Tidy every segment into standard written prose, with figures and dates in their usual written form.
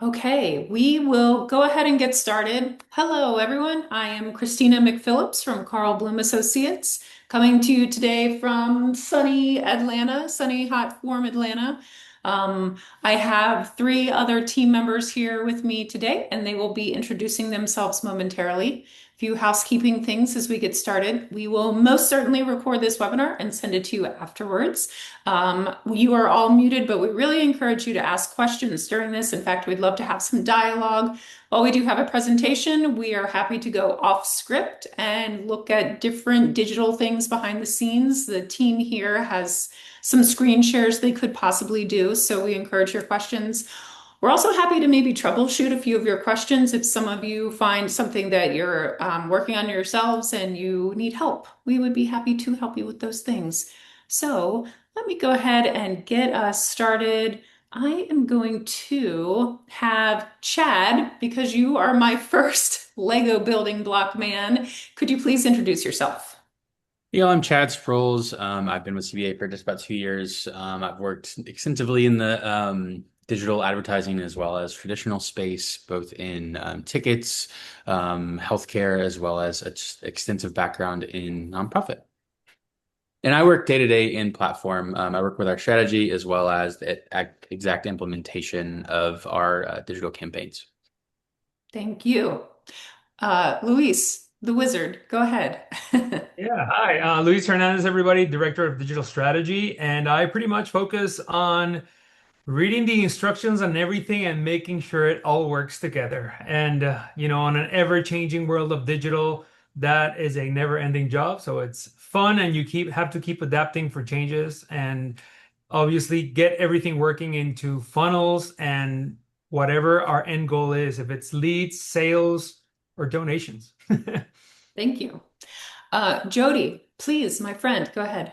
Okay, we will go ahead and get started. Hello, everyone. I am Christina McPhillips from Carl Bloom Associates, coming to you today from sunny Atlanta, sunny, hot, warm Atlanta. I have three other team members here with me today, and they will be introducing themselves momentarily. Few housekeeping things as we get started. We will most certainly record this webinar and send it to you afterwards. You are all muted, but we really encourage you to ask questions during this. In fact, we'd love to have some dialogue. While we do have a presentation, we are happy to go off script and look at different digital things behind the scenes. The team here has some screen shares they could possibly do, so we encourage your questions. We're also happy to maybe troubleshoot a few of your questions if some of you find something that you're working on yourselves and you need help. We would be happy to help you with those things. So let me go ahead and get us started. I am going to have Chad, because you are my first Lego building block man. Could you please introduce yourself? Yeah, I'm Chad Sproles. I've been with CBA for just about 2 years. I've worked extensively in the digital advertising as well as traditional space, both in tickets, healthcare, as well as an extensive background in nonprofit. And I work day to day in platform. I work with our strategy as well as the exact implementation of our digital campaigns. Thank you. Luis, the wizard, go ahead. Yeah, hi. Luis Hernandez, everybody, Director of Digital Strategy. And I pretty much focus on reading the instructions on everything and making sure it all works together. And, on an ever-changing world of digital, that is a never-ending job. So it's fun and you have to keep adapting for changes and obviously get everything working into funnels and whatever our end goal is, if it's leads, sales, or donations. Thank you. Jody, please, my friend, go ahead.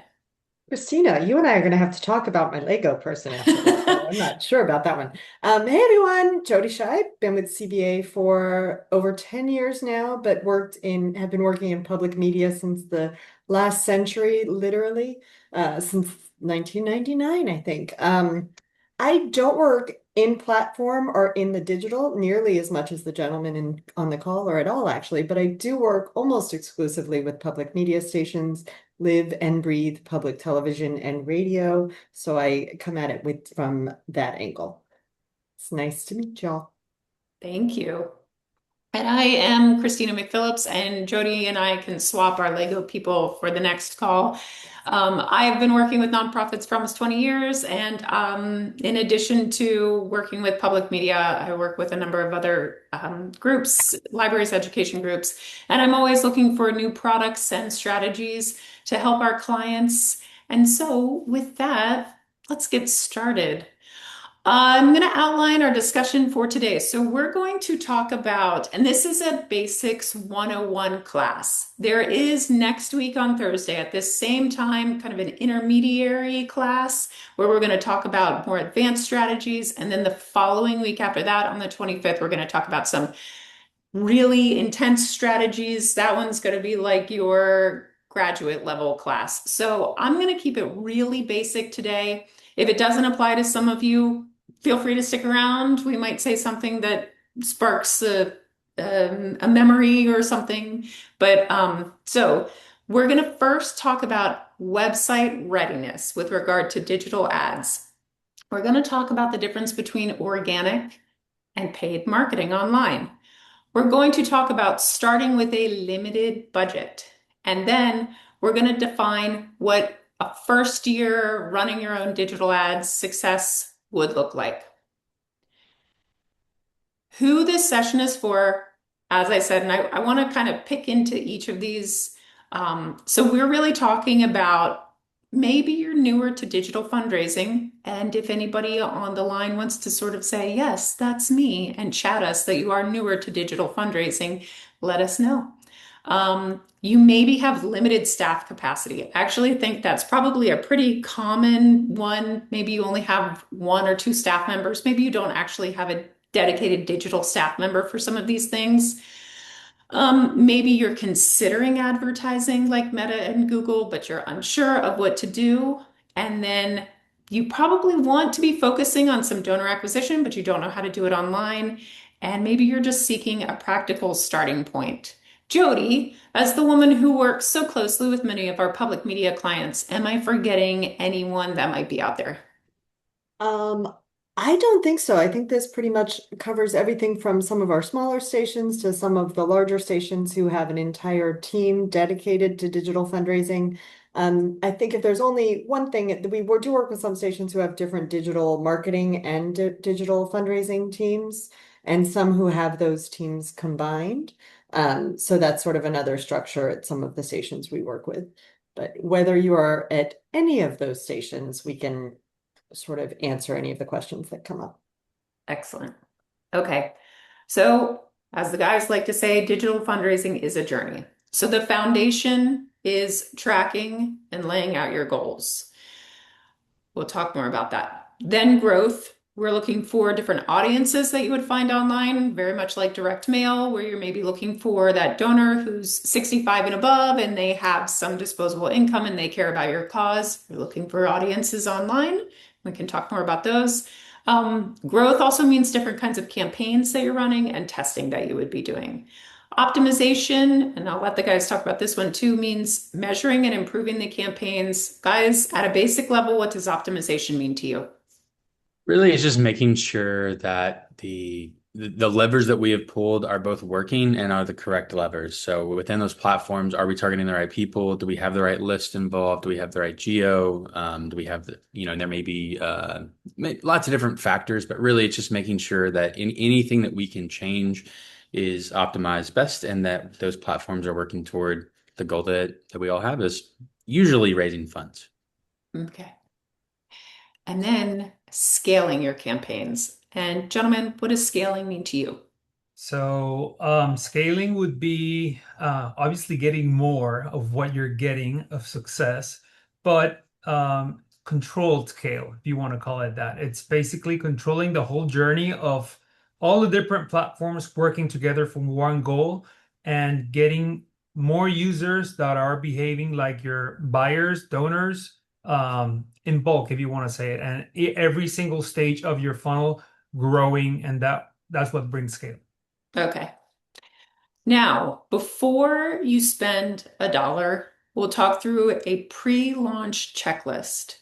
Christina, you and I are going to have to talk about my Lego person after this. I'm not sure about that one. Hey everyone, Jody Scheib, been with CBA for over 10 years now, but have been working in public media since the last century, literally, since 1999, I think. I don't work in platform or in the digital nearly as much as the gentleman on the call or at all, actually, but I do work almost exclusively with public media stations, live and breathe public television and radio. So I come at it from that angle. It's nice to meet y'all. Thank you. And I am Christina McPhillips, and Jody and I can swap our Lego people for the next call. I've been working with nonprofits for almost 20 years, and in addition to working with public media, I work with a number of other groups, libraries, education groups, and I'm always looking for new products and strategies to help our clients. And so, with that, let's get started. I'm going to outline our discussion for today. So we're going to talk about, and this is a Basics 101 class. There is next week on Thursday at this same time, kind of an intermediary class where we're going to talk about more advanced strategies. And then the following week after that, on the 25th, we're going to talk about some really intense strategies. That one's going to be like your graduate level class. So I'm going to keep it really basic today. If it doesn't apply to some of you, feel free to stick around. We might say something that sparks a memory or something. But so we're going to first talk about website readiness with regard to digital ads. We're going to talk about the difference between organic and paid marketing online. We're going to talk about starting with a limited budget. And then we're going to define what a first year running your own digital ads success would look like. Who this session is for, as I said, and I want to kind of pick into each of these. So we're really talking about maybe you're newer to digital fundraising. And if anybody on the line wants to sort of say, yes, that's me, and chat us that you are newer to digital fundraising, let us know. You maybe have limited staff capacity. I actually think that's probably a pretty common one. Maybe you only have one or two staff members. Maybe you don't actually have a dedicated digital staff member for some of these things. Maybe you're considering advertising like Meta and Google, but you're unsure of what to do. And then You probably want to be focusing on some donor acquisition, but you don't know how to do it online. And maybe you're just seeking a practical starting point. Jody, as the woman who works so closely with many of our public media clients, am I forgetting anyone that might be out there? Um, I don't think so. I think this pretty much covers everything from some of our smaller stations to some of the larger stations who have an entire team dedicated to digital fundraising. I think if there's only one thing, do work with some stations who have different digital marketing and digital fundraising teams, and some who have those teams combined. So that's sort of another structure at some of the stations we work with. But whether you are at any of those stations, we can sort of answer any of the questions that come up. Excellent. Okay. So, as the guys like to say, digital fundraising is a journey. So, the foundation is tracking and laying out your goals. We'll talk more about that. Then growth. We're looking for different audiences that you would find online, very much like direct mail, where you're maybe looking for that donor who's 65 and above and they have some disposable income and they care about your cause. You're looking for audiences online. We can talk more about those. Growth also means different kinds of campaigns that you're running and testing that you would be doing. Optimization, and I'll let the guys talk about this one too, means measuring and improving the campaigns. Guys, at a basic level, what does optimization mean to you? Really, it's just making sure that the levers that we have pulled are both working and are the correct levers. So within those platforms, are we targeting the right people? Do we have the right list involved? Do we have the right geo? Do we have there may be lots of different factors, but really it's just making sure that in anything that we can change is optimized best and that those platforms are working toward the goal that we all have is usually raising funds. Okay. And then scaling your campaigns. And gentlemen, what does scaling mean to you? So, scaling would be obviously getting more of what you're getting of success, but controlled scale, if you want to call it that. It's basically controlling the whole journey of all the different platforms working together for one goal and getting more users that are behaving like your buyers, donors, in bulk, if you want to say it, and every single stage of your funnel growing, and that's what brings scale. Okay. Now, before you spend a dollar, we'll talk through a pre-launch checklist.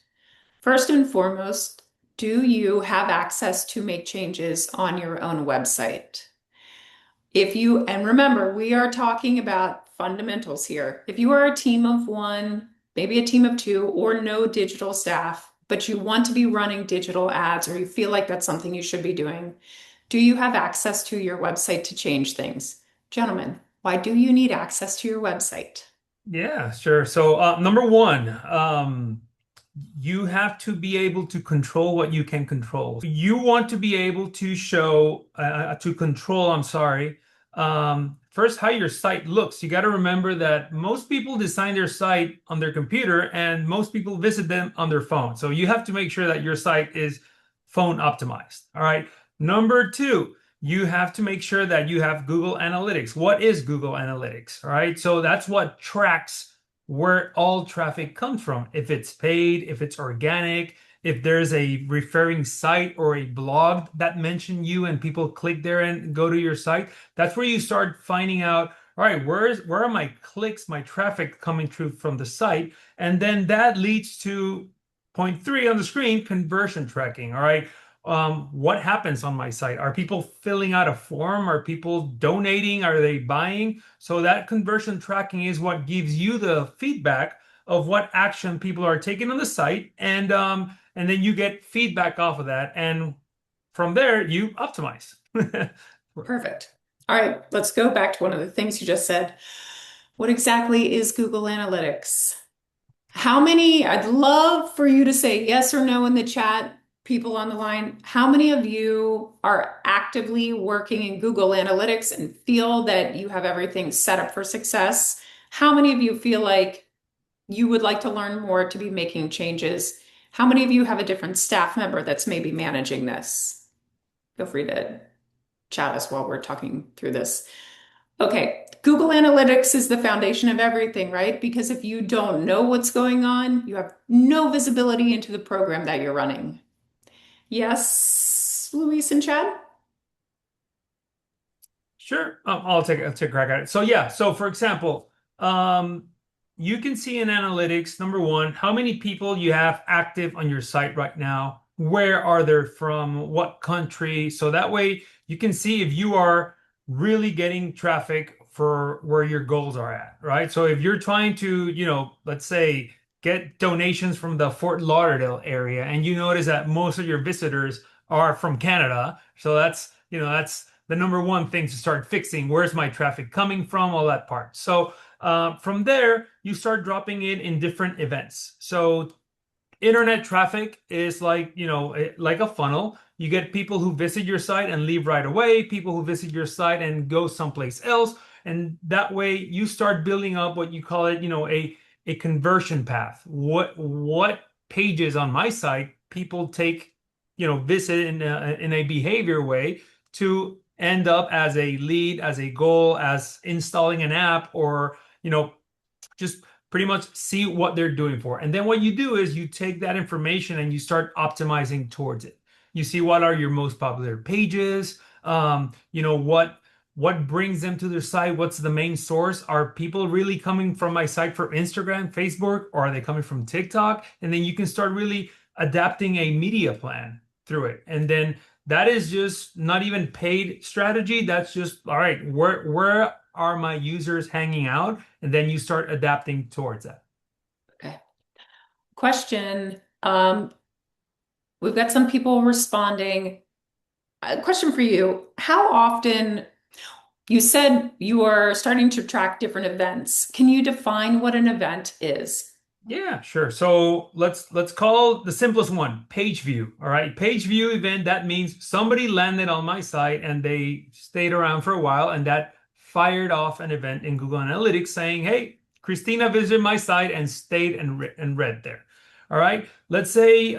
First and foremost, do you have access to make changes on your own website? And remember, we are talking about fundamentals here. If you are a team of one, maybe a team of two, or no digital staff, but you want to be running digital ads or you feel like that's something you should be doing, do you have access to your website to change things? Gentlemen, why do you need access to your website? Yeah, sure. So, number one, you have to be able to control what you can control. You want to be able to control, I'm sorry, first how your site looks. You got to remember that most people design their site on their computer and most people visit them on their phone. So you have to make sure that your site is phone optimized. All right. Number two, you have to make sure that you have Google Analytics. What is Google Analytics? All right. So that's what tracks where all traffic comes from. If it's paid, if it's organic, if there's a referring site or a blog that mention you and people click there and go to your site, that's where you start finding out, all right, where are my clicks, my traffic coming through from the site? And then that leads to point three on the screen, conversion tracking. All right. What happens on my site? Are people filling out a form? Are people donating? Are they buying? So that conversion tracking is what gives you the feedback of what action people are taking on the site, and then you get feedback off of that, and from there you optimize. Perfect. All right, let's go back to one of the things you just said. What exactly is Google Analytics? I'd love for you to say yes or no in the chat, people on the line. How many of you are actively working in Google Analytics and feel that you have everything set up for success? How many of you feel like you would like to learn more to be making changes? How many of you have a different staff member that's maybe managing this? Feel free to chat us while we're talking through this. Okay, Google Analytics is the foundation of everything, right? Because if you don't know what's going on, you have no visibility into the program that you're running. Yes, Luis and Chad? Sure. I'll take a crack at it. So yeah, so for example, um, you can see in analytics, number one, how many people you have active on your site right now. Where are they from? What country? So that way you can see if you are really getting traffic for where your goals are at, right? So if you're trying to, let's say get donations from the Fort Lauderdale area and you notice that most of your visitors are from Canada, so that's the number one thing to start fixing. Where's my traffic coming from? All that part. So from there, you start dropping it in different events. So internet traffic is like, like a funnel. You get people who visit your site and leave right away, people who visit your site and go someplace else. And that way you start building up what you call it, a conversion path. What pages on my site people take, visit in a behavior way to end up as a lead, as a goal, as installing an app, or, just pretty much see what they're doing for. And then what you do is you take that information and you start optimizing towards it. You see what are your most popular pages, what brings them to their site, what's the main source? Are people really coming from my site for Instagram, Facebook, or are they coming from TikTok? And then you can start really adapting a media plan through it. And then that is just not even paid strategy. That's just, all right, where are my users hanging out? And then you start adapting towards that. Okay. Question. We've got some people responding. A question for you. How often, you said you are starting to track different events. Can you define what an event is? Yeah, sure. So let's call the simplest one page view. All right. Page view event, that means somebody landed on my site and they stayed around for a while and that fired off an event in Google Analytics saying, hey, Christina visited my site and stayed and read there. All right. Let's say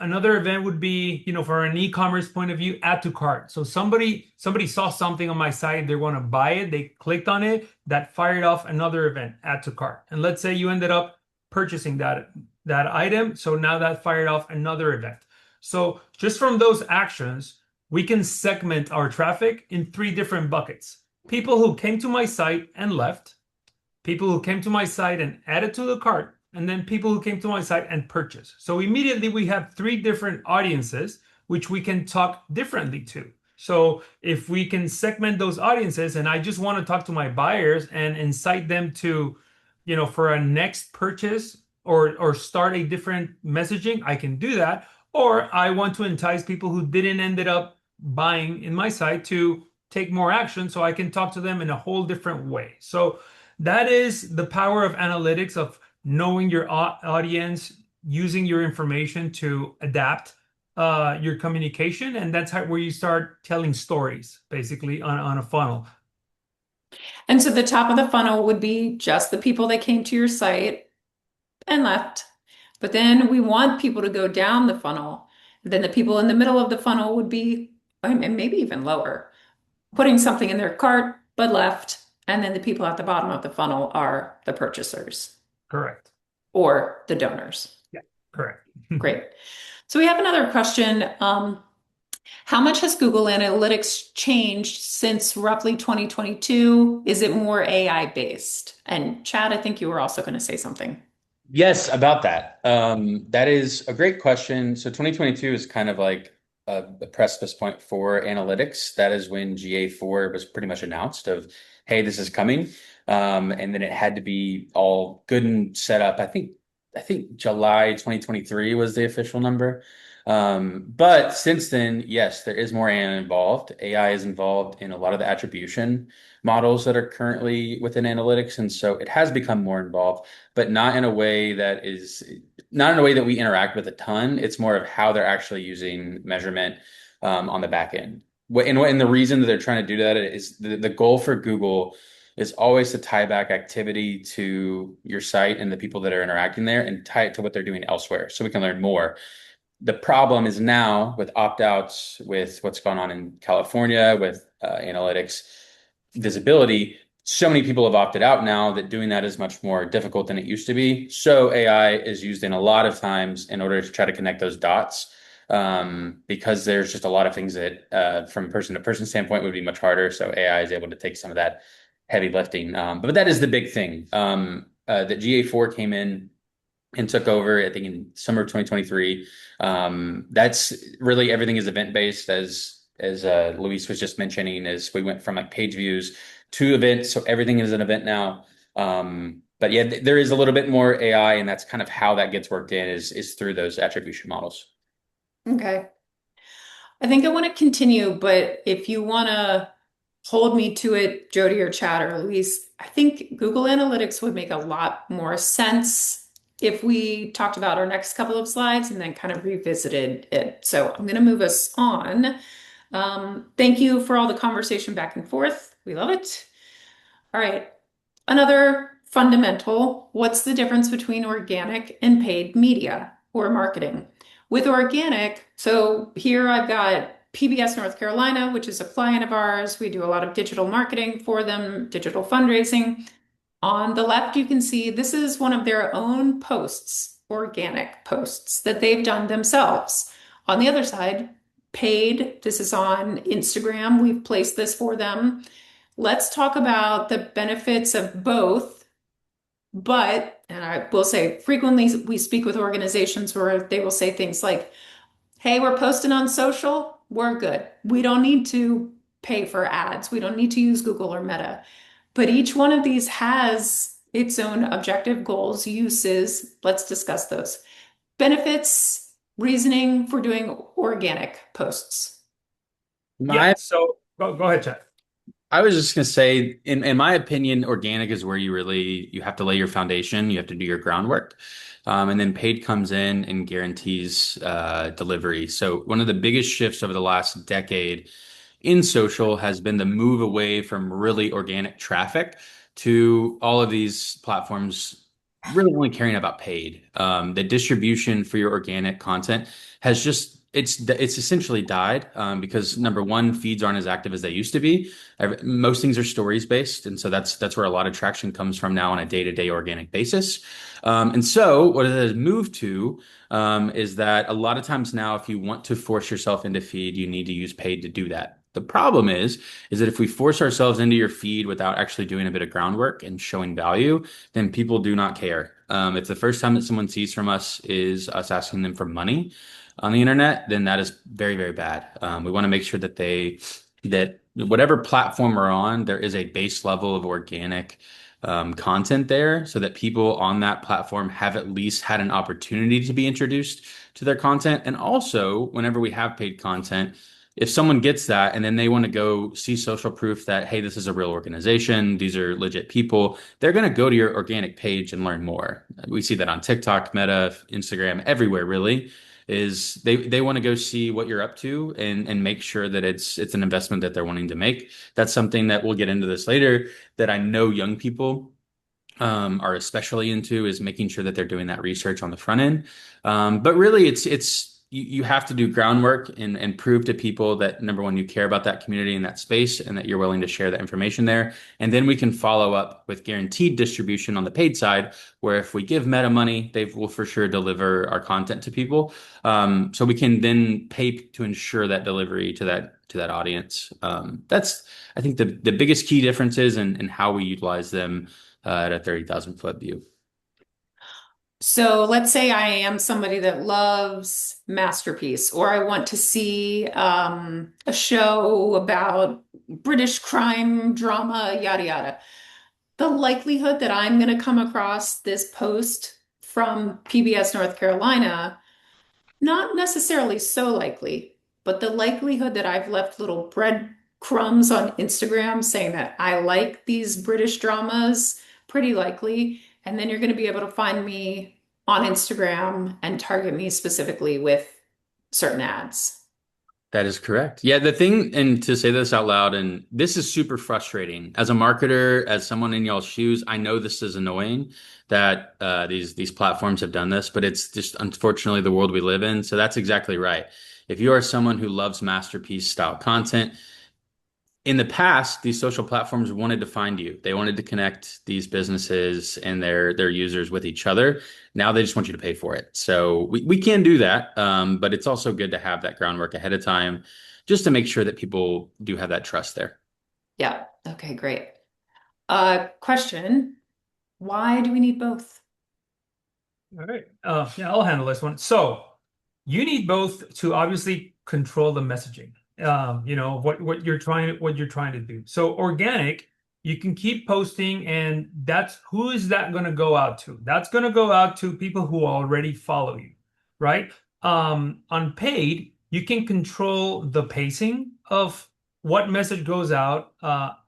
another event would be, for an e-commerce point of view, add to cart. So somebody saw something on my site, they want to buy it, they clicked on it, that fired off another event, add to cart. And let's say you ended up purchasing that item, so now that fired off another event. So just from those actions, we can segment our traffic in three different buckets. People who came to my site and left, people who came to my site and added to the cart, and then people who came to my site and purchased. So immediately we have three different audiences which we can talk differently to. So if we can segment those audiences and I just want to talk to my buyers and incite them to, for a next purchase or start a different messaging, I can do that. Or I want to entice people who didn't ended up buying in my site to take more action so I can talk to them in a whole different way. So that is the power of analytics, of knowing your audience, using your information to adapt your communication. And that's where you start telling stories, basically, on a funnel. And so the top of the funnel would be just the people that came to your site and left. But then we want people to go down the funnel. Then the people in the middle of the funnel would be, and maybe even lower, putting something in their cart but left. And then the people at the bottom of the funnel are the purchasers Correct. or the donors. Yeah, correct. Great. So we have another question. How much has Google Analytics changed since roughly 2022? Is it more AI based? And Chad, I think you were also going to say something. Yes, about that. That is a great question. So 2022 is kind of like a precipice point for analytics. That is when GA4 was pretty much announced of, hey, this is coming. And then it had to be all good and set up. I think July 2023 was the official number. But since then, yes, there is more AI involved. AI is involved in a lot of the attribution models that are currently within analytics. And so it has become more involved, but not in a way that we interact with a ton. It's more of how they're actually using measurement on the back end. And the reason that they're trying to do that is the goal for Google is always to tie back activity to your site and the people that are interacting there and tie it to what they're doing elsewhere so we can learn more. The problem is now with opt-outs, with what's going on in California with analytics, visibility. So many people have opted out now that doing that is much more difficult than it used to be. So AI is used in a lot of times in order to try to connect those dots. Because there's just a lot of things that, from a person to person standpoint, would be much harder. So AI is able to take some of that heavy lifting. But that is the big thing. That GA4 came in and took over, I think, in summer of 2023. That's really everything is event based, as Luis was just mentioning, as we went from like page views to events. So everything is an event now. But yeah, there is a little bit more AI, and that's kind of how that gets worked in is through those attribution models. Okay. I think I want to continue, but if you want to hold me to it, Jody or Chad or Luis, I think Google Analytics would make a lot more sense if we talked about our next couple of slides and then kind of revisited it. So I'm going to move us on. Thank you for all the conversation back and forth. We love it. All right. Another fundamental, what's the difference between organic and paid media or marketing? With organic, so here I've got PBS North Carolina, which is a client of ours. We do a lot of digital marketing for them, digital fundraising. On the left, you can see this is one of their own posts, organic posts that they've done themselves. On the other side, paid, this is on Instagram. We've placed this for them. Let's talk about the benefits of both. But, and I will say, frequently we speak with organizations where they will say things like, hey, we're posting on social, we're good. We don't need to pay for ads. We don't need to use Google or Meta. But each one of these has its own objective goals, uses. Let's discuss those. Benefits, reasoning for doing organic posts. Yeah. My So go ahead, Chad. I was just gonna say, in my opinion, organic is where you have to lay your foundation, you have to do your groundwork, and then paid comes in and guarantees delivery. So one of the biggest shifts over the last decade in social has been the move away from really organic traffic to all of these platforms really only caring about paid. The distribution for your organic content has just it's essentially died, because number one, feeds aren't as active as they used to be. Most things are stories based, and so that's where a lot of traction comes from now on a day-to-day organic basis. And so what it has moved to, is that a lot of times now, if you want to force yourself into feed, you need to use paid to do that. The problem is that if we force ourselves into your feed without actually doing a bit of groundwork and showing value, then people do not care. If the first time that someone sees from us is us asking them for money on the internet, then that is very, very bad. We want to make sure that whatever platform we're on, there is a base level of organic content there, so that people on that platform have at least had an opportunity to be introduced to their content. And also, whenever we have paid content, if someone gets that and then they want to go see social proof that, hey, this is a real organization, these are legit people, they're going to go to your organic page and learn more. We see that on TikTok, Meta, Instagram, everywhere, really. Is they want to go see what you're up to and make sure that it's an investment that they're wanting to make. That's something that we'll get into this later, that I know young people are especially into, is making sure that they're doing that research on the front end. But really, you have to do groundwork and prove to people that, number one, you care about that community and that space, and that you're willing to share that information there. And then we can follow up with guaranteed distribution on the paid side, where if we give Meta money, they will for sure deliver our content to people. So we can then pay to ensure that delivery to that audience. That's, I think, the biggest key differences in how we utilize them at a 30,000-foot view. So let's say I am somebody that loves Masterpiece, or I want to see a show about British crime drama, yada yada. The likelihood that I'm going to come across this post from PBS North Carolina, not necessarily so likely, but the likelihood that I've left little breadcrumbs on Instagram saying that I like these British dramas, pretty likely. And then you're going to be able to find me on Instagram and target me specifically with certain ads. That is correct. Yeah, the thing, and to say this out loud, and this is super frustrating. As a marketer, as someone in y'all's shoes, I know this is annoying that these platforms have done this, but it's just unfortunately the world we live in. So that's exactly right. If you are someone who loves masterpiece style content, in the past, these social platforms wanted to find you. They wanted to connect these businesses and their users with each other. Now they just want you to pay for it. So we can do that, but it's also good to have that groundwork ahead of time, just to make sure that people do have that trust there. Yeah. Okay, great. Question, why do we need both? All right. Yeah, I'll handle this one. So you need both to obviously control the messaging. What you're trying to do. So organic, you can keep posting, and that's who is that going to go out to? That's going to go out to people who already follow you, right? On paid, you can control the pacing of what message goes out,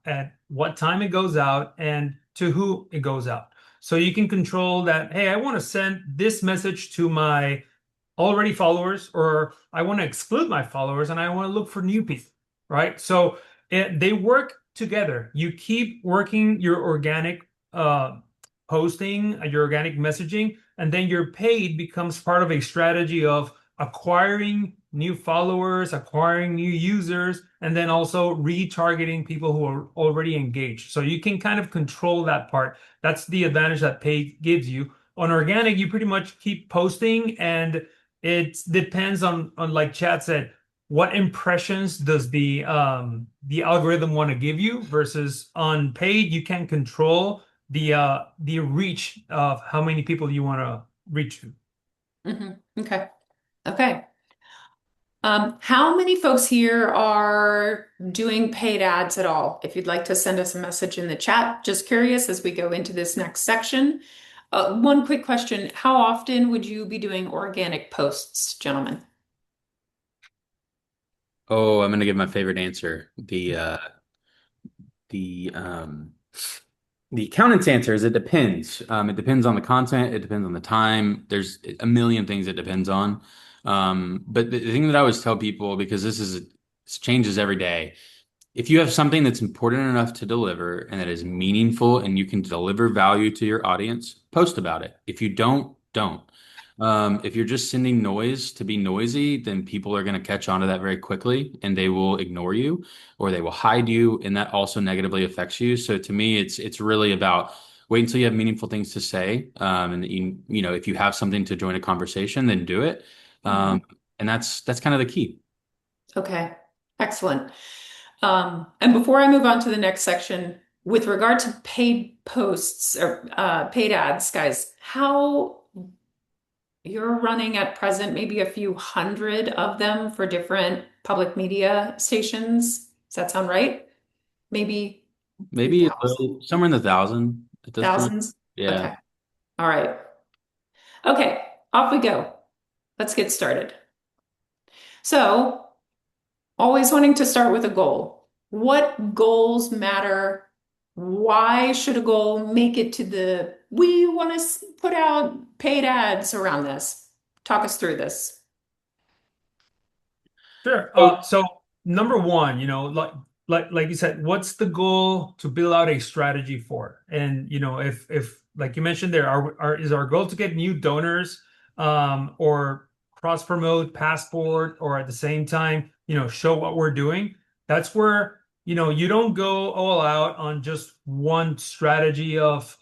at what time it goes out, and to who it goes out. So you can control that, hey, I want to send this message to my already followers, or I want to exclude my followers and I want to look for new people, right? So they work together. You keep working your organic posting, your organic messaging, and then your paid becomes part of a strategy of acquiring new followers, acquiring new users, and then also retargeting people who are already engaged. So you can kind of control that part. That's the advantage that paid gives you. On organic, you pretty much keep posting, and it depends on like Chad said, what impressions does the algorithm want to give you, versus on paid, you can control the reach of how many people you want to reach to. Okay. Okay. How many folks here are doing paid ads at all? If you'd like to send us a message in the chat, just curious as we go into this next section. One quick question. How often would you be doing organic posts, gentlemen? Oh, I'm going to give my favorite answer. The accountant's answer is it depends. It depends on the content. It depends on the time. There's a million things it depends on. But the thing that I always tell people, because this changes every day, if you have something that's important enough to deliver and that is meaningful and you can deliver value to your audience, post about it. If you don't, don't. If you're just sending noise to be noisy, then people are going to catch on to that very quickly and they will ignore you or they will hide you, and that also negatively affects you. So to me, it's really about wait until you have meaningful things to say, and if you have something to join a conversation, then do it. Mhm. And that's kind of the key. Okay, excellent. And before I move on to the next section, with regard to paid posts or paid ads, guys, how you're running at present, maybe a few hundred of them for different public media stations. Does that sound right? Maybe a few Maybe a thousand, little, somewhere in the thousand at this point. thousands? Yeah. Okay. All right. Okay, off we go. Let's get started. So, always wanting to start with a goal. What goals matter? Why should a goal make it to we want to put out paid ads around this? Talk us through this. Sure. So So number one, like you said, what's the goal to build out a strategy for? And if like you mentioned, there is our goal to get new donors, or cross promote passport, or at the same time, show what we're doing. That's where you don't go all out on just one strategy of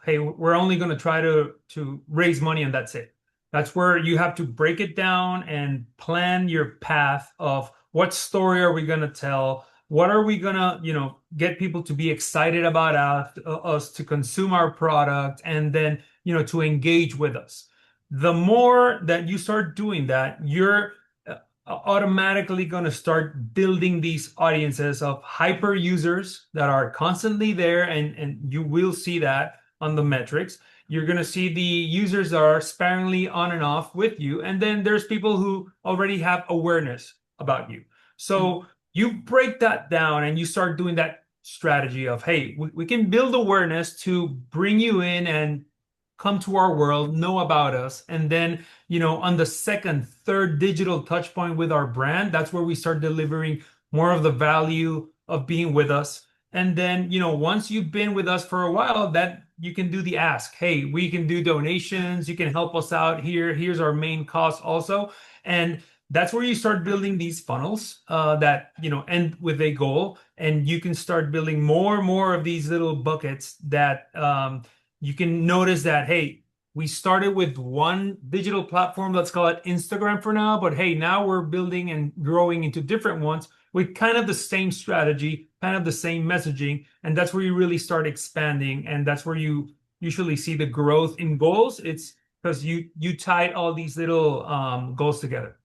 hey, we're only going to try to raise money and that's it. That's where you have to break it down and plan your path of what story are we going to tell? What are we going to, get people to be excited about us to consume our product, and then, to engage with us. The more that you start doing that, you're automatically going to start building these audiences of hyper users that are constantly there, and you will see that on the metrics. You're going to see the users that are sparingly on and off with you. And then there's people who already have awareness about you. So you break that down and you start doing that strategy of, hey, we can build awareness to bring you in and come to our world, know about us. And then, on the second, third digital touch point with our brand, that's where we start delivering more of the value of being with us. And then, once you've been with us for a while, that you can do the ask. Hey, we can do donations. You can help us out here. Here's our main cost also. And that's where you start building these funnels that end with a goal, and you can start building more and more of these little buckets that you can notice that, hey, we started with one digital platform, let's call it Instagram for now, but hey, now we're building and growing into different ones with kind of the same strategy, kind of the same messaging, and that's where you really start expanding, and that's where you usually see the growth in goals. It's because you tied all these little goals together.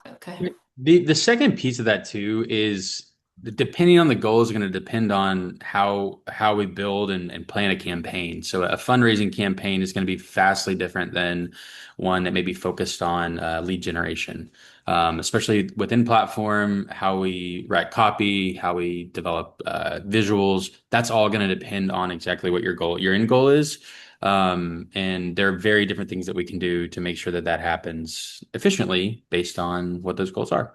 Okay. The second piece of that too is depending on the goal is going to depend on how we build and plan a campaign. So a fundraising campaign is going to be vastly different than one that may be focused on lead generation, especially within platform, how we write copy, how we develop visuals. That's all going to depend on exactly what your end goal is. And there are very different things that we can do to make sure that that happens efficiently based on what those goals are.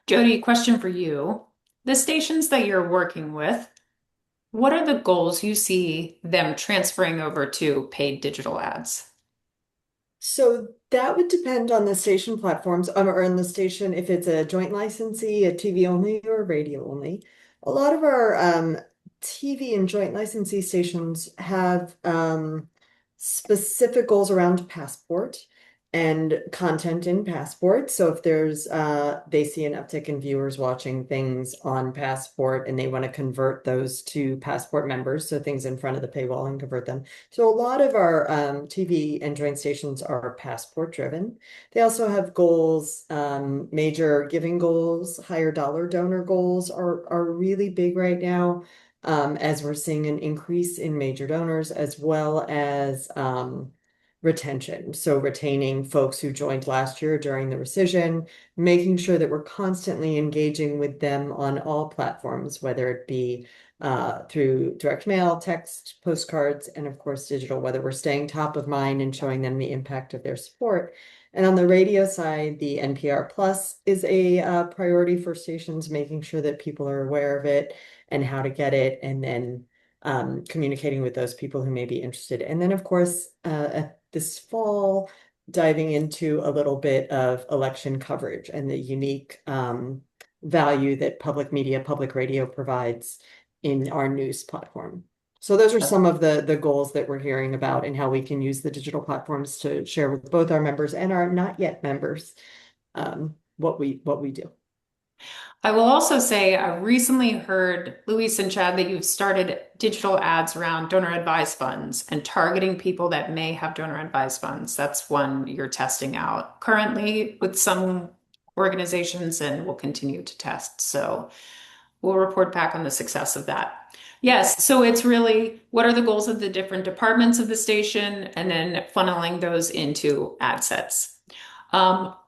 Jody, question for you. The stations that you're working with, what are the goals you see them transferring over to paid digital ads? So that would depend on the station platforms, or on the station, if it's a joint licensee, a TV only, or a radio only. A lot of our TV and joint licensee stations have specific goals around Passport and content in Passport. So if they see an uptick in viewers watching things on Passport and they want to convert those to Passport members, so things in front of the paywall and convert them. So a lot of our TV and joint stations are Passport driven. They also have goals, major giving goals, higher dollar donor goals are really big right now, as we're seeing an increase in major donors, as well as retention. So retaining folks who joined last year during the rescission, making sure that we're constantly engaging with them on all platforms, whether it be through direct mail, text, postcards, and of course digital, whether we're staying top of mind and showing them the impact of their support. And on the radio side, the NPR Plus is a priority for stations, making sure that people are aware of it and how to get it, and then communicating with those people who may be interested. And then, of course, this fall, diving into a little bit of election coverage and the unique value that public media, public radio provides in our news platform. So those are some of the goals that we're hearing about, and how we can use the digital platforms to share with both our members and our not yet members what we do. I will also say I recently heard, Luis and Chad, that you've started digital ads around donor advised funds and targeting people that may have donor advised funds. That's one you're testing out currently with some organizations, and will continue to test. So we'll report back on the success of that. Yes, so it's really what are the goals of the different departments of the station, and then funneling those into ad sets.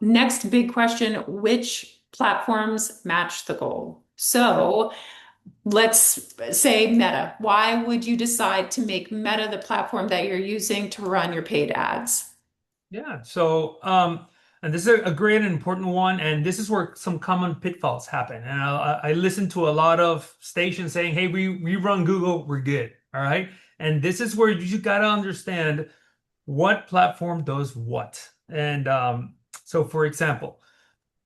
Next big question, which platforms match the goal? So let's say Meta. Why would you decide to make Meta the platform that you're using to run your paid ads? Yeah. So, and this is a great and important one, and this is where some common pitfalls happen. And I listen to a lot of stations saying, "Hey, we run Google, we're good." All right. And this is where you got to understand what platform does what. And so, for example,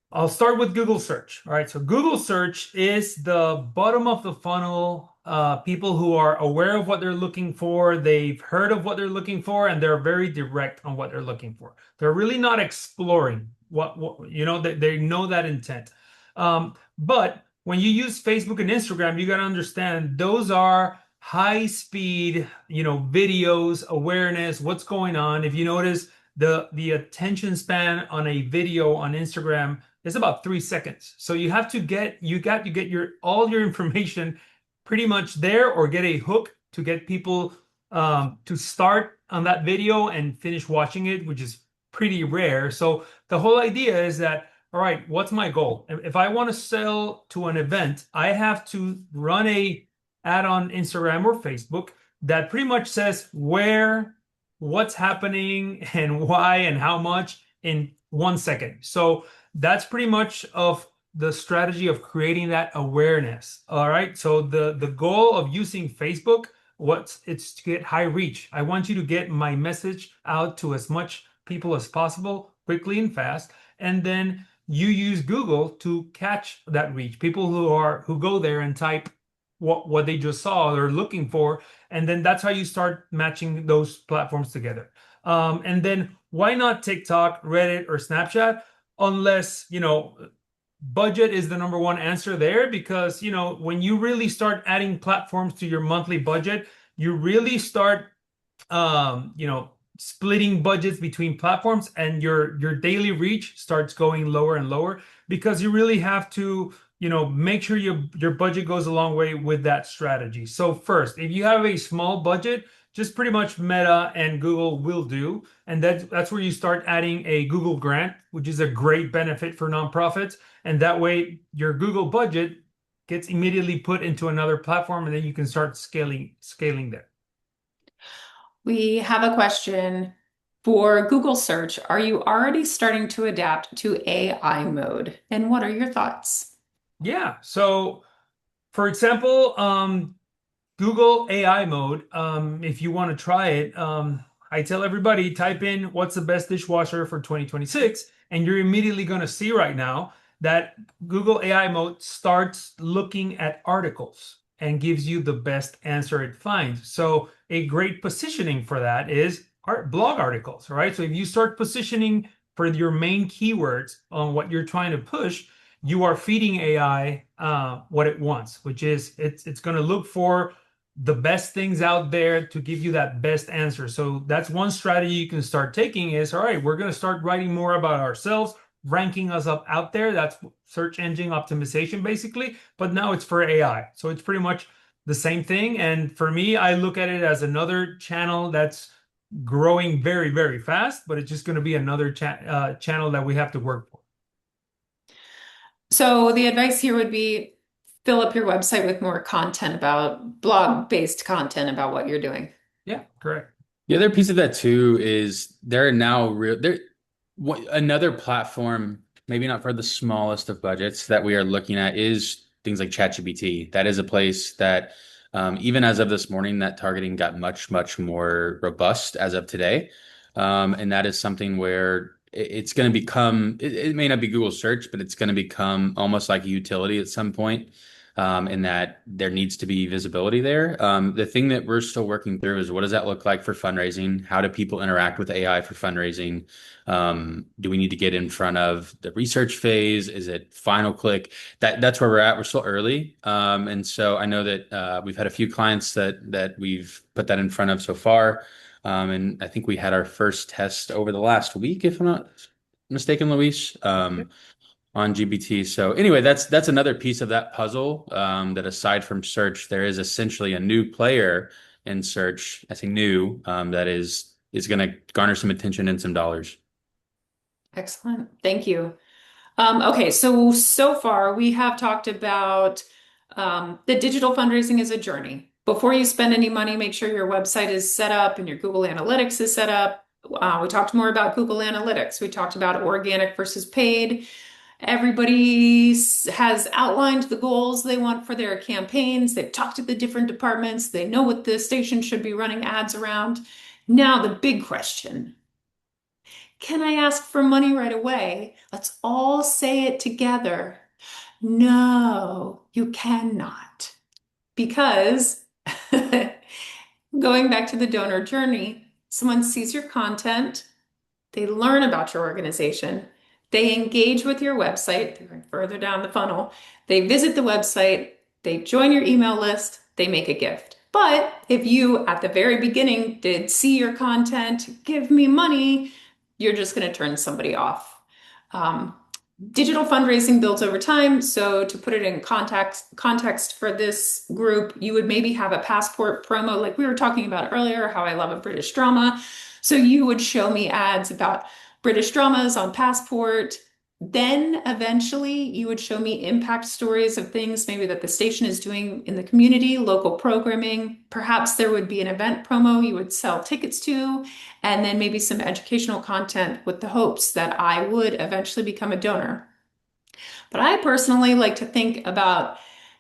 I'll start with Google search. All right. So Google search is the bottom of the funnel, people who are aware of what they're looking for. They've heard of what they're looking for, and they're very direct on what they're looking for. They're really not exploring they know that intent. But when you use Facebook and Instagram, you got to understand those are high speed, videos, awareness, what's going on. If you notice, the attention span on a video on Instagram is about 3 seconds. So you got to get all your information pretty much there, or get a hook to get people to start on that video and finish watching it, which is pretty rare. So the whole idea is that, all right, what's my goal? If I want to sell to an event, I have to run a ad on Instagram or Facebook that pretty much says where, what's happening, and why, and how much in 1 second. So that's pretty much of the strategy of creating that awareness. All right. So the goal of using Facebook, it's to get high reach. I want you to get my message out to as much people as possible, quickly and fast. and then you use Google to catch that reach. People who go there and type what they just saw they're looking for, and then that's how you start matching those platforms together. And then why not TikTok, Reddit, or Snapchat? Unless, budget is the number one answer there, because, when you really start adding platforms to your monthly budget, you really start splitting budgets between platforms, and your daily reach starts going lower and lower, because you really have to, make sure your budget goes a long way with that strategy. So first, if you have a small budget, just pretty much Meta and Google will do, and that's where you start adding a Google grant, which is a great benefit for nonprofits, and that way your Google budget gets immediately put into another platform, and then you can start scaling there. We have a question for Google search. Are you already starting to adapt to AI mode? And what are your thoughts? Yeah. So, for example, Google AI mode, if you want to try it, I tell everybody type in what's the best dishwasher for 2026, and you're immediately going to see right now that Google AI mode starts looking at articles and gives you the best answer it finds. So a great positioning for that is blog articles, right? So if you start positioning for your main keywords on what you're trying to push, you are feeding AI what it wants, which is it's going to look for the best things out there to give you that best answer. So that's one strategy you can start taking is, all right, we're going to start writing more about ourselves, ranking us up out there. That's search engine optimization basically, but now it's for AI. So it's pretty much the same thing. And for me, I look at it as another channel that's growing very, very fast, but it's just going to be another channel that we have to work for. So the advice here would be fill up your website with more content about blog-based content about what you're doing. Yeah, correct. The other piece of that too is there are now another platform, maybe not for the smallest of budgets that we are looking at is things like ChatGPT. That is a place that even as of this morning, that targeting got much, much more robust as of today. And that is something where it's going to become, it may not be Google search, but it's going to become almost like a utility at some point. In that there needs to be visibility there. The thing that we're still working through is what does that look like for fundraising? How do people interact with AI for fundraising? Do we need to get in front of the research phase? Is it final click? That's where we're at. We're still early. And so I know that we've had a few clients that we've put that in front of so far. And I think we had our first test over the last week, if I'm not mistaken, Luis. On GBT. So anyway, that's another piece of that puzzle. That aside from search, there is essentially a new player in search. I say new, that is going to garner some attention and some dollars. Excellent. Thank you. Okay, so far we have talked about the digital fundraising is a journey. Before you spend any money, make sure your website is set up and your Google Analytics is set up. We talked more about Google Analytics. We talked about organic versus paid. Everybody has outlined the goals they want for their campaigns. They've talked to the different departments. They know what the station should be running ads around. Now, the big question. Can I ask for money right away? Let's all say it together. No, you cannot. Because going back to the donor journey, someone sees your content, they learn about your organization, they engage with your website, they're further down the funnel, they visit the website, they join your email list, they make a gift. But if you at the very beginning did see your content, give me money, you're just going to turn somebody off. Digital fundraising builds over time. So to put it in context for this group, you would maybe have a passport promo, like we were talking about earlier, how I love a British drama. So you would show me ads about British dramas on Passport. Then eventually you would show me impact stories of things maybe that the station is doing in the community, local programming. Perhaps there would be an event promo you would sell tickets to, and then maybe some educational content with the hopes that I would eventually become a donor. But I personally like to think about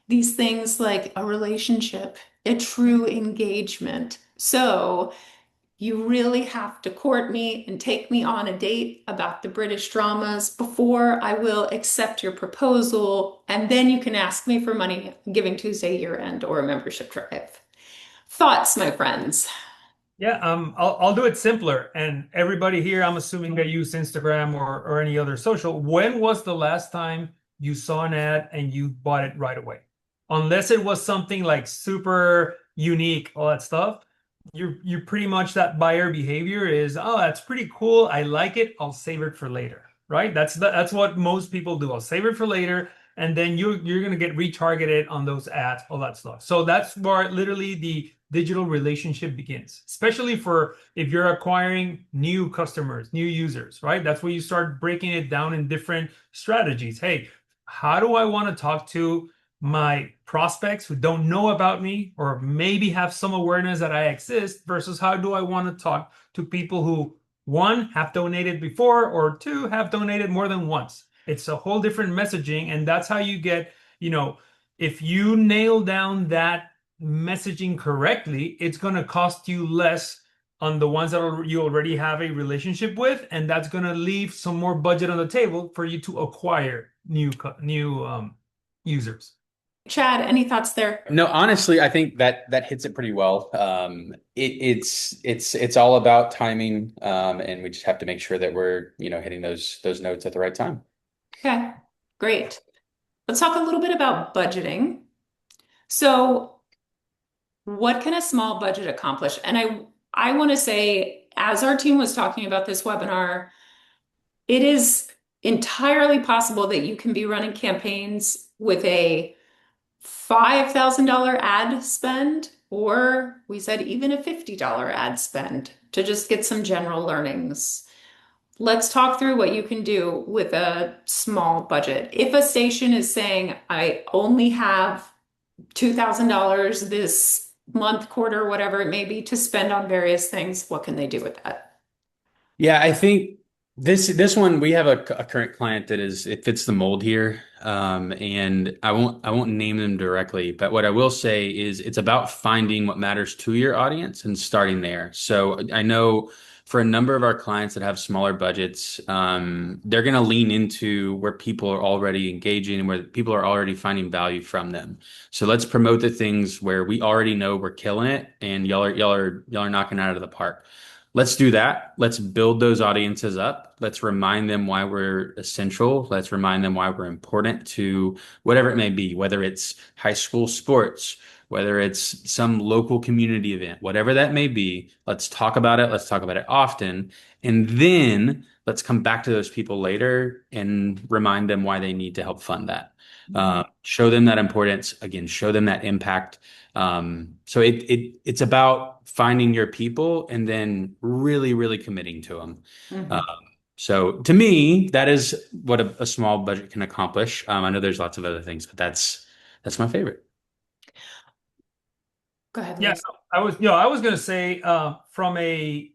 these things like a relationship, a true engagement. So You really have to court me and take me on a date about the British dramas before I will accept your proposal, and then you can ask me for money, Giving Tuesday year end, or a membership drive. Thoughts, my friends? Yeah, I'll do it simpler. And everybody here, I'm assuming they use Instagram or any other social. When was the last time you saw an ad and you bought it right away? Unless it was something like super unique, all that stuff, you're pretty much that buyer behavior is, oh, that's pretty cool. I like it. I'll save it for later, right? That's what most people do. I'll save it for later, and then you're gonna get retargeted on those ads, all that stuff. So that's where literally the digital relationship begins, especially for if you're acquiring new customers, new users, right? That's where you start breaking it down in different strategies. Hey, how do I want to talk to my prospects who don't know about me or maybe have some awareness that I exist versus how do I want to talk to people who, one, have donated before, or two, have donated more than once. It's a whole different messaging, and that's how you get, if you nail down that messaging correctly, it's going to cost you less on the ones that you already have a relationship with, and that's going to leave some more budget on the table for you to acquire new users. Chad, any thoughts there? No, honestly, I think that hits it pretty well. It's all about timing, and we just have to make sure that we're, hitting those notes at the right time. Okay, great. Let's talk a little bit about budgeting. So, what can a small budget accomplish? And I want to say, as our team was talking about this webinar, it is entirely possible that you can be running campaigns with a $5,000 ad spend, or we said even a $50 ad spend to just get some general learnings. Let's talk through what you can do with a small budget. If a station is saying, I only have $2,000 this month, quarter, whatever it may be, to spend on various things, what can they do with that? Yeah, I think this one we have a current client that it fits the mold here, and I won't name them directly, but what I will say is it's about finding what matters to your audience and starting there. So I know for a number of our clients that have smaller budgets, they're going to lean into where people are already engaging and where people are already finding value from them. So let's promote the things where we already know we're killing it, and y'all are knocking it out of the park. Let's do that. Let's build those audiences up. Let's remind them why we're essential. Let's remind them why we're important to whatever it may be, whether it's high school sports, whether it's some local community event, whatever that may be. Let's talk about it. Let's talk about it often. And then let's come back to those people later and remind them why they need to help fund that. Show them that importance. Again, show them that impact. So it's about finding your people and then really, really committing to them. Mhm. So to me, that is what a small budget can accomplish. I know there's lots of other things, but that's my favorite. Go ahead, Yeah, Luis. I was gonna say, from a,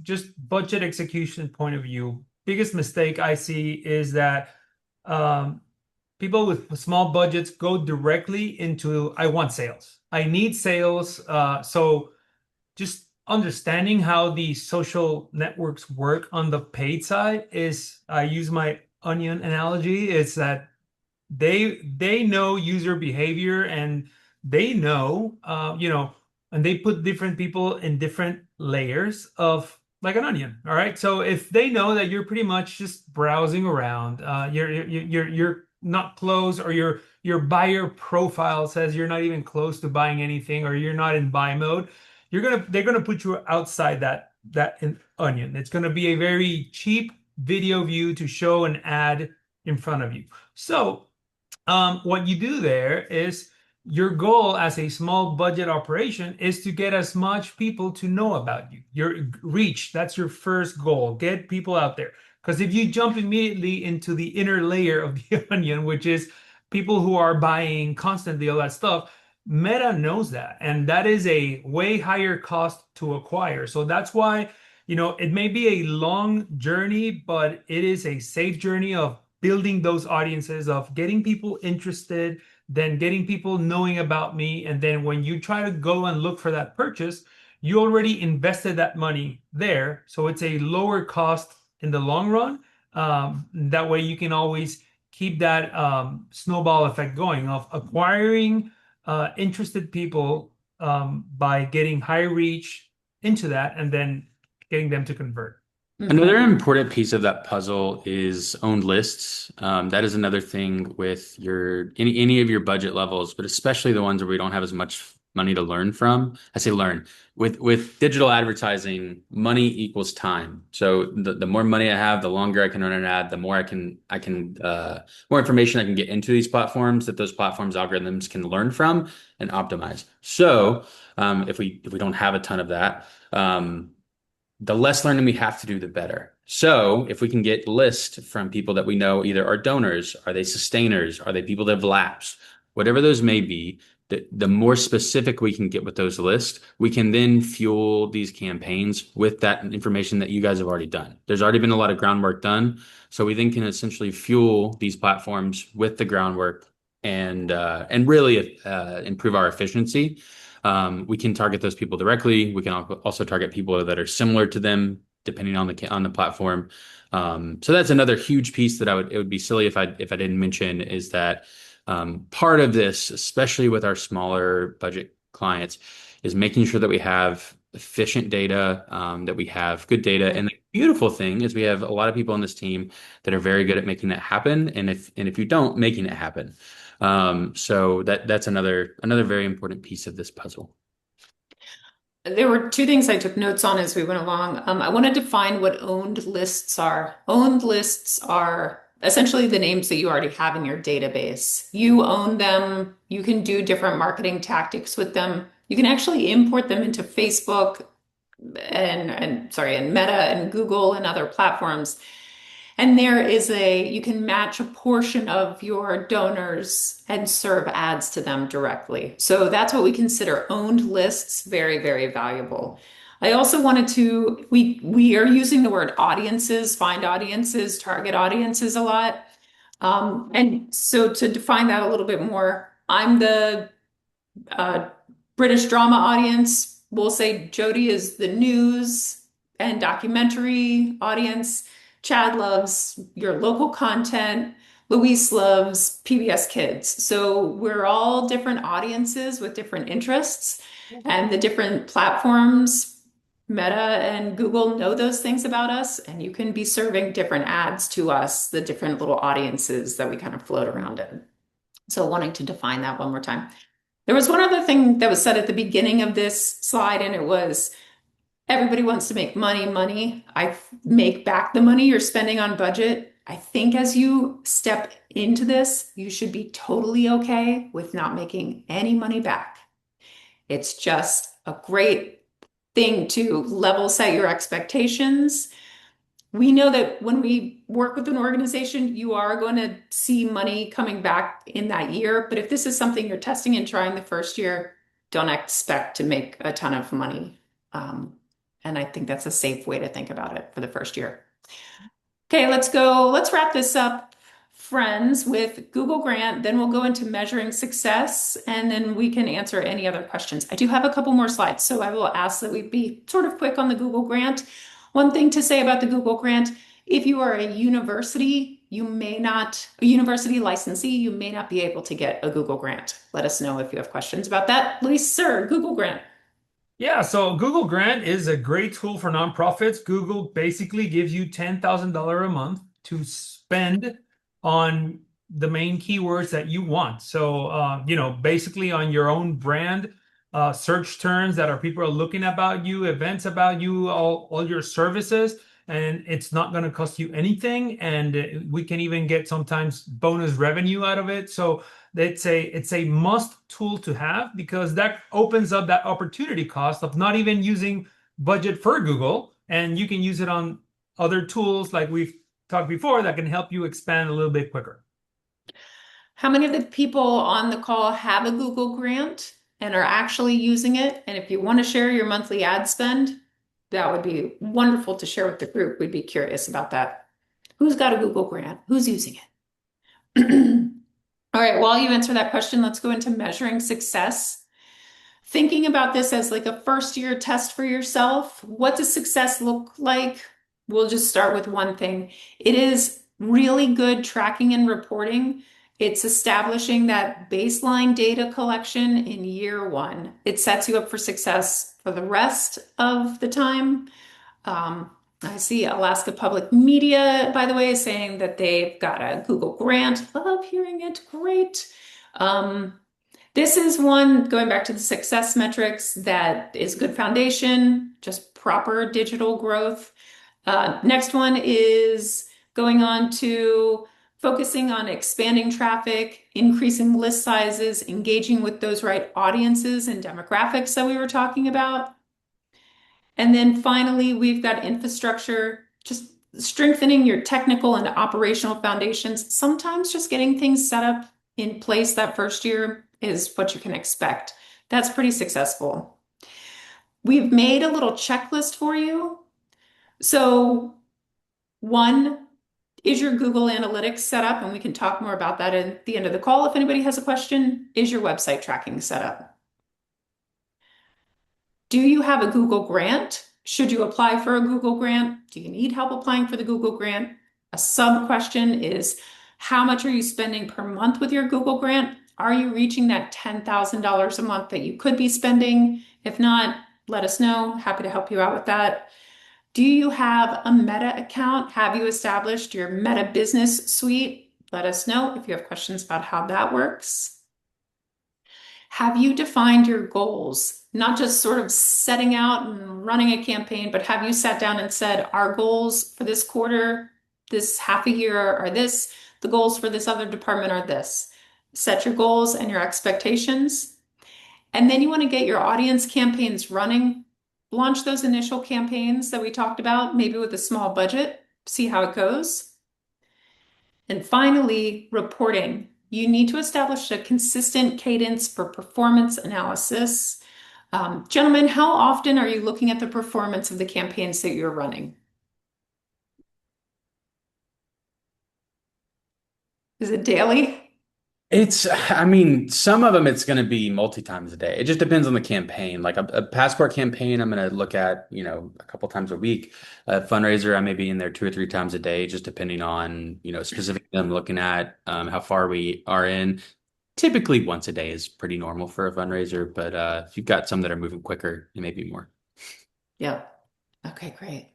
just budget execution point of view, biggest mistake I see is that um, people with small budgets go directly into, I want sales. I need sales. So just understanding how the social networks work on the paid side is, I use my onion analogy, is that they know user behavior, and they know, and they put different people in different layers of, like an onion. All right, so if they know that you're pretty much just browsing around, you're not close, or your buyer profile says you're not even close to buying anything, or you're not in buy mode, they're gonna put you outside that onion. It's gonna be a very cheap video view to show an ad in front of you. So what you do there is, your goal as a small budget operation is to get as much people to know about you. Your reach, that's your first goal. Get people out there. Because if you jump immediately into the inner layer of the onion, which is people who are buying constantly, all that stuff, Meta knows that. And that is a way higher cost to acquire. So that's why, it may be a long journey, but it is a safe journey of building those audiences, of getting people interested, then getting people knowing about me. And then when you try to go and look for that purchase, you already invested that money there, so it's a lower cost in the long run. That way you can always keep that snowball effect going of acquiring interested people by getting high reach into that and then getting them to convert. Another important piece of that puzzle is owned lists. That is another thing with your any of your budget levels, but especially the ones where we don't have as much money to learn from. I say learn. With digital advertising, money equals time. So the more money I have, the longer I can run an ad, the more more information I can get into these platforms that those platforms algorithms can learn from and optimize. So if we don't have a ton of that, the less learning we have to do, the better. So if we can get lists from people that we know either are donors, are they sustainers, are they people that have lapsed, whatever those may be, the more specific we can get with those lists, we can then fuel these campaigns with that information that you guys have already done. There's already been a lot of groundwork done. So we then can essentially fuel these platforms with the groundwork and really improve our efficiency. We can target those people directly. We can also target people that are similar to them, depending on the platform. So that's another huge piece that it would be silly if I didn't mention is that part of this, especially with our smaller budget clients, is making sure that we have efficient data, that we have good data. And the beautiful thing is we have a lot of people on this team that are very good at making that happen. And if you don't, making it happen. So that's another very important piece of this puzzle. There were two things I took notes on as we went along. I want to define what owned lists are. Owned lists are essentially the names that you already have in your database. You own them. You can do different marketing tactics with them. You can actually import them into Facebook and Meta and Google and other platforms. And you can match a portion of your donors and serve ads to them directly. So that's what we consider owned lists, very, very valuable. I also we are using the word audiences, find audiences, target audiences a lot. And so to define that a little bit more, I'm the uh, British drama audience. We'll say Jody is the news and documentary audience. Chad loves your local content. Luis loves PBS Kids. So we're all different audiences with different interests, and the different platforms, Meta and Google, know those things about us, and you can be serving different ads to us, the different little audiences that we kind of float around in. So wanting to define that one more time. There was one other thing that was said at the beginning of this slide, and it was everybody wants to make money. I make back the money you're spending on budget. I think as you step into this, you should be totally okay with not making any money back. It's just a great thing to level set your expectations. We know that when we work with an organization, you are going to see money coming back in that year. But if this is something you're testing and trying the first year, don't expect to make a ton of money. And I think that's a safe way to think about it for the first year. Okay, let's wrap this up, friends, with Google Grant. Then we'll go into measuring success, and then we can answer any other questions. I do have a couple more slides, so I will ask that we be sort of quick on the Google Grant. One thing to say about the Google Grant, if you are a university, a university licensee, you may not be able to get a Google Grant. Let us know if you have questions about that. Luis, sir, Google Grant. Yeah, so Google Grant is a great tool for nonprofits. Google basically gives you $10,000 a month to spend on the main keywords that you want. So, basically on your own brand, search terms that are people are looking about you, events about you, all your services, and it's not going to cost you anything. And we can even get sometimes bonus revenue out of it. So it's a must tool to have because that opens up that opportunity cost of not even using budget for Google, and you can use it on other tools like we've talked before that can help you expand a little bit quicker. How many of the people on the call have a Google Grant and are actually using it? And if you want to share your monthly ad spend, that would be wonderful to share with the group. We'd be curious about that. Who's got a Google Grant? Who's using it? All right, while you answer that question, let's go into measuring success. thinking about this as like a first year test for yourself, what does success look like? We'll just start with one thing. It is really good tracking and reporting. It's establishing that baseline data collection in year one. It sets you up for success for the rest of the time. I see Alaska Public Media, by the way, saying that they've got a Google grant. Love hearing it. Great. Um, this is one going back to the success metrics that is good foundation, just proper digital growth. Next one is going on to focusing on expanding traffic, increasing list sizes, engaging with those right audiences and demographics that we were talking about. And then finally, we've got infrastructure, just strengthening your technical and operational foundations. Sometimes just getting things set up in place that first year is what you can expect. That's pretty successful. We've made a little checklist for you. So, one, is your Google Analytics set up? And we can talk more about that at the end of the call if anybody has a question. Is your website tracking set up? Do you have a Google grant? Should you apply for a Google grant? Do you need help applying for the Google grant? A sub question is, how much are you spending per month with your Google grant? Are you reaching that $10,000 a month that you could be spending? If not, let us know. Happy to help you out with that. Do you have a Meta account? Have you established your Meta Business Suite? Let us know if you have questions about how that works. Have you defined your goals? Not just sort of setting out and running a campaign, but have you sat down and said, our goals for this quarter, this half a year are this, the goals for this other department are this. Set your goals and your expectations. And then you want to get your audience campaigns running. Launch those initial campaigns that we talked about, maybe with a small budget, see how it goes. And finally, reporting. You need to establish a consistent cadence for performance analysis. Gentlemen, how often are you looking at the performance of the campaigns that you're running? Is it daily? I mean, some of them it's going to be multi times a day. It just depends on the campaign. Like a passport campaign, I'm going to look at, a couple times a week. A fundraiser, I may be in there 2 or 3 times a day, just depending on, specifically I'm looking at how far we are in. Typically once a day is pretty normal for a fundraiser, but if you've got some that are moving quicker, it may be more. Yeah. Okay, great.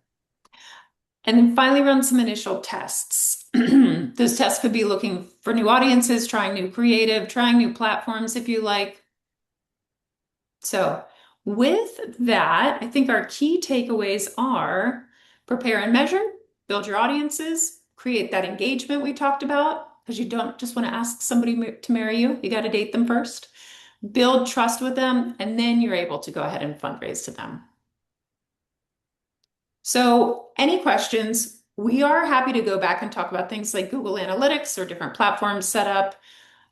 And then finally run some initial tests. Those tests could be looking for new audiences, trying new creative, trying new platforms if you like. So with that, I think our key takeaways are prepare and measure, build your audiences, create that engagement we talked about, because you don't just want to ask somebody to marry you. You got to date them first. Build trust with them, and then you're able to go ahead and fundraise to them. So any questions? We are happy to go back and talk about things like Google Analytics or different platforms set up.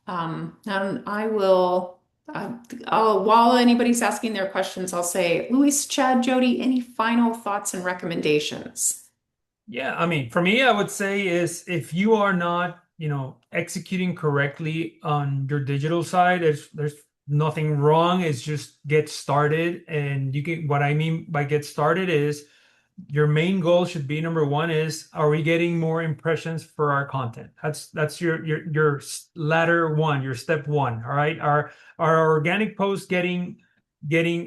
And I will, while anybody's asking their questions, I'll say, Luis, Chad, Jody, any final thoughts and recommendations? Yeah, I mean, for me, I would say is if you are not, executing correctly on your digital side, there's nothing wrong. It's just get started. And what I mean by get started is your main goal should be number one is, are we getting more impressions for our content? That's your ladder one, your step one. All right. Our organic posts getting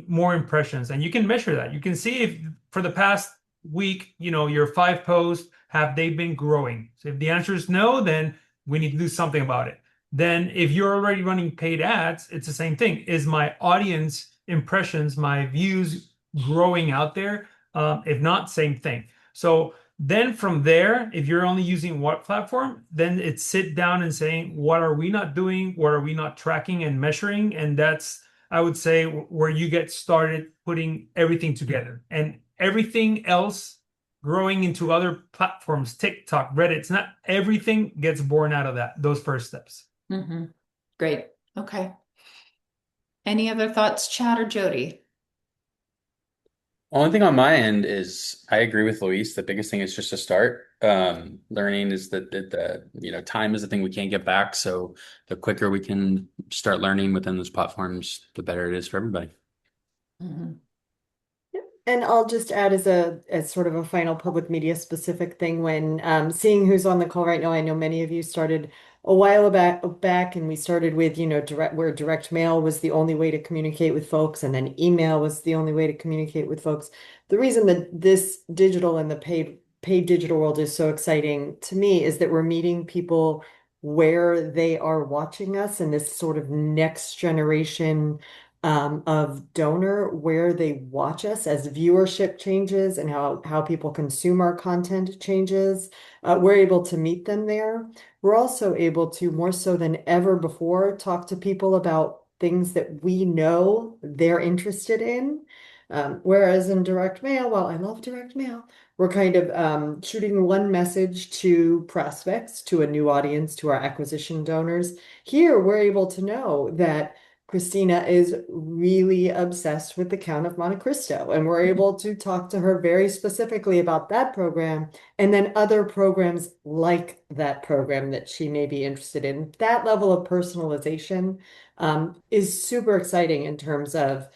more impressions, and you can measure that. You can see if for the past week, your 5 posts, have they been growing? So if the answer is no, then we need to do something about it. Then if you're already running paid ads, it's the same thing. Is my audience impressions, my views growing out there? If not, same thing. So then from there, if you're only using what platform, then it's sit down and saying, what are we not doing? What are we not tracking and measuring? And that's, I would say, where you get started putting everything together, and everything else growing into other platforms, TikTok, Reddit. It's not everything gets born out of those first steps. Great. Okay. Any other thoughts, Chad or Jody? Only thing on my end is I agree with Luis. The biggest thing is just to start. Learning is that time is the thing we can't get back. So the quicker we can start learning within those platforms, the better it is for everybody. Mhm. And I'll just add as sort of a final public media specific thing when seeing who's on the call right now, I know many of you started a while back and we started with, direct mail was the only way to communicate with folks, and then email was the only way to communicate with folks. The reason that this digital and the paid digital world is so exciting to me is that we're meeting people where they are watching us, and this sort of next generation of donor where they watch us as viewership changes and how people consume our content changes. We're able to meet them there. We're also able to, more so than ever before, talk to people about things that we know they're interested in. Whereas in direct mail, while I love direct mail, we're kind of shooting one message to prospects, to a new audience, to our acquisition donors. Here, we're able to know that Christina is really obsessed with the Count of Monte Cristo, and we're able to talk to her very specifically about that program and then other programs like that program that she may be interested in. That level of personalization is super exciting in terms of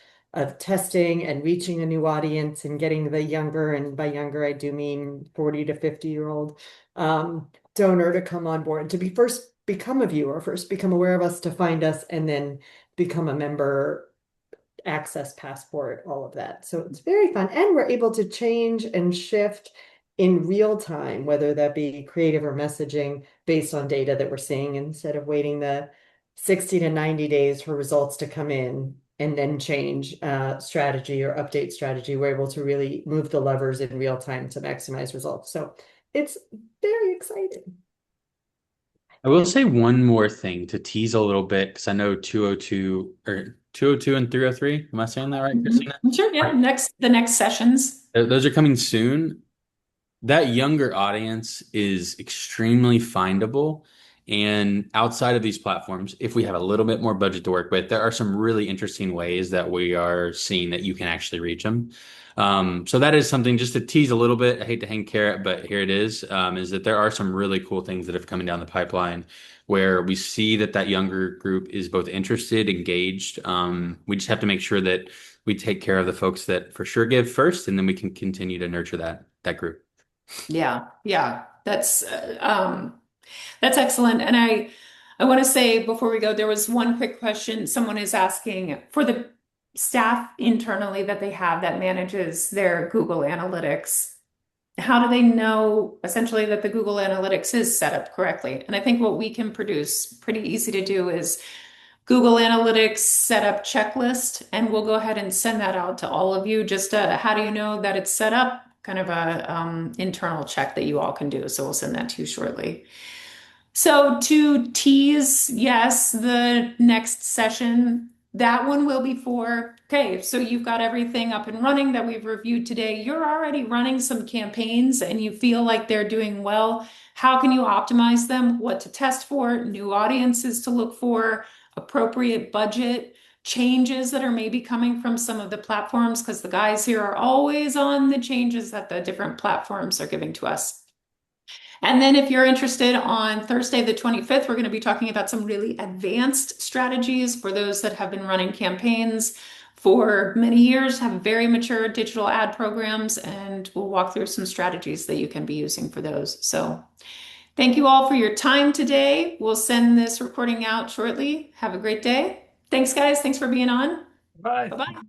testing and reaching a new audience and getting the younger, and by younger I do mean 40 to 50-year-old donor to come on board, to be first become a viewer, first become aware of us, to find us, and then become a member, access passport, all of that. So it's very fun. And we're able to change and shift in real time, whether that be creative or messaging based on data that we're seeing, instead of waiting the 60 to 90 days for results to come in and then change strategy or update strategy. We're able to really move the levers in real time to maximize results. So it's very exciting. I will say one more thing to tease a little bit because I know 202 or 202 and 303. Am I saying that right, Mhm. Christina? Sure, yeah. Right. The next sessions. Those are coming soon. That younger audience is extremely findable. And outside of these platforms, if we have a little bit more budget to work with, there are some really interesting ways that we are seeing that you can actually reach them. So that is something just to tease a little bit. I hate to hang carrot, but here it is that there are some really cool things that have coming down the pipeline where we see that that younger group is both interested, engaged. We just have to make sure that we take care of the folks that for sure give first, and then we can continue to nurture that group. Yeah, yeah. That's excellent. And I want to say before we go, there was one quick question. Someone is asking for the staff internally that they have that manages their Google Analytics. How do they know essentially that the Google Analytics is set up correctly? And I think what we can produce pretty easy to do is Google Analytics setup checklist, and we'll go ahead and send that out to all of you. Just how do you know that it's set up? Kind of a internal check that you all can do. So we'll send that to you shortly. So to tease, yes, the next session, that one will be for, okay, so you've got everything up and running that we've reviewed today. You're already running some campaigns and you feel like they're doing well. How can you optimize them? What to test for, new audiences to look for, appropriate budget, changes that are maybe coming from some of the platforms, because the guys here are always on the changes that the different platforms are giving to us. And then if you're interested, on Thursday, the 25th, we're going to be talking about some really advanced strategies for those that have been running campaigns for many years, have very mature digital ad programs, and we'll walk through some strategies that you can be using for those. So thank you all for your time today. We'll send this recording out shortly. Have a great day. Thanks, guys. Thanks for being on. Bye. Bye-bye.